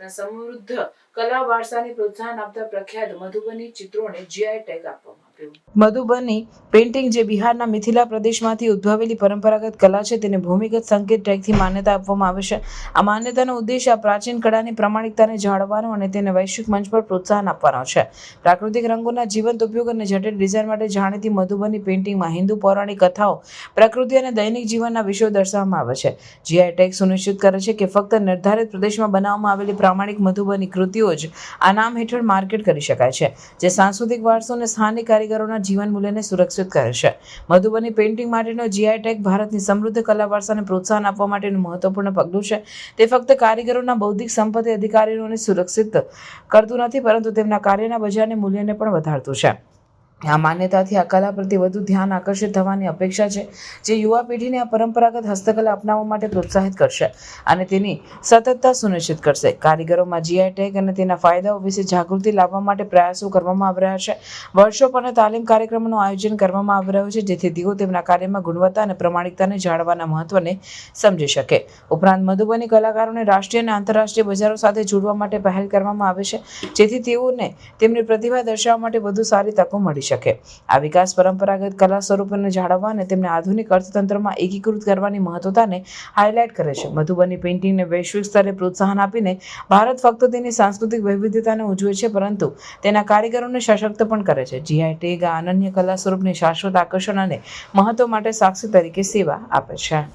ભારતના સમૃદ્ધ કલા વારસાને પ્રોત્સાહન આપતા પ્રખ્યાત મધુબની ચિત્રોને જીઆઈ ટેગ આપવામાં આવ્યો. મધુબની પેઇન્ટિંગ જે બિહારના મિથિલા પ્રદેશમાંથી ઉદ્ભવેલી પરંપરાગત કલા છે તેને ભૂમિગત સંકેત ટેગથી માન્યતા આપવામાં આવે છે. આ માન્યતાનો ઉદ્દેશ્ય આ પ્રાચીન કળાની પ્રામાણિકતાને જાળવવાનો અને તેને વૈશ્વિક મંચ પર પ્રોત્સાહન આપવાનો છે. પ્રાકૃતિક રંગોના જીવંત ઉપયોગ અને જટિલ ડિઝાઇન માટે જાણીતી મધુબની પેઇન્ટિંગમાં હિન્દુ પૌરાણિક કથાઓ, પ્રકૃતિ અને દૈનિક જીવનના વિષયો દર્શાવવામાં આવે છે. જીઆઈ ટેગ સુનિશ્ચિત કરે છે કે ફક્ત નિર્ધારિત પ્રદેશમાં બનાવવામાં આવેલી પ્રામાણિક મધુબની કૃતિઓ જ આ નામ હેઠળ માર્કેટ કરી શકાય છે, જે સાંસ્કૃતિક વારસો અને સ્થાનિક કારીગરોના જીવન મૂલ્યને સુરક્ષિત કરે છે. મધુબની પેઇન્ટિંગ માટેનો જીઆઈ ટેગ ભારતની સમૃદ્ધ કલા વારસાને પ્રોત્સાહન આપવા માટેનું મહત્વપૂર્ણ પગલું છે. તે ફક્ત કારીગરોના બૌદ્ધિક સંપત્તિ અધિકારીઓને સુરક્ષિત કરતું નથી, પરંતુ તેમના કાર્યના બજારની મૂલ્યને પણ વધારતું છે. આ માન્યતાથી આ કલા પ્રત્યે વધુ ધ્યાન આકર્ષિત થવાની અપેક્ષા છે, જે યુવા પેઢીને આ પરંપરાગત હસ્તકલા અપનાવવા માટે પ્રોત્સાહિત કરશે અને તેની સતતતા સુનિશ્ચિત કરશે. કારીગરોમાં જીઆઈ ટેગ અને તેના ફાયદાઓ વિશે જાગૃતિ લાવવા માટે પ્રયાસો કરવામાં આવી રહ્યા છે. વર્કશોપ અને તાલીમ કાર્યક્રમોનું આયોજન કરવામાં આવી રહ્યું છે, જેથી તેઓ તેમના કાર્યમાં ગુણવત્તા અને પ્રામાણિકતાને જાળવવાના મહત્વને સમજી શકે. ઉપરાંત મધુબની કલાકારોને રાષ્ટ્રીય અને આંતરરાષ્ટ્રીય બજારો સાથે જોડવા માટે પહેલ કરવામાં આવે છે, જેથી તેઓને તેમની પ્રતિભા દર્શાવવા માટે વધુ સારી તકો મળી શકે. આ વિકાસ પરંપરાગત કલા સ્વરૂપોને જાળવવા અને તેમને આધુનિક અર્થતંત્રમાં એકીકૃત કરવાની મહત્વતાને હાઇલાઇટ કરે છે. મધુબની પેઇન્ટિંગને વૈશ્વિક સ્તરે પ્રોત્સાહન આપીને ભારત ફક્ત તેની સાંસ્કૃતિક વૈવિધ્યતાને ઉજવે છે, પરંતુ તેના કારીગરોને સશક્ત પણ કરે છે. જીઆઈ ટેગ આ અનન્ય કલા સ્વરૂપની શાશ્વત આકર્ષણ અને મહત્વ માટે સાક્ષી તરીકે સેવા આપે છે.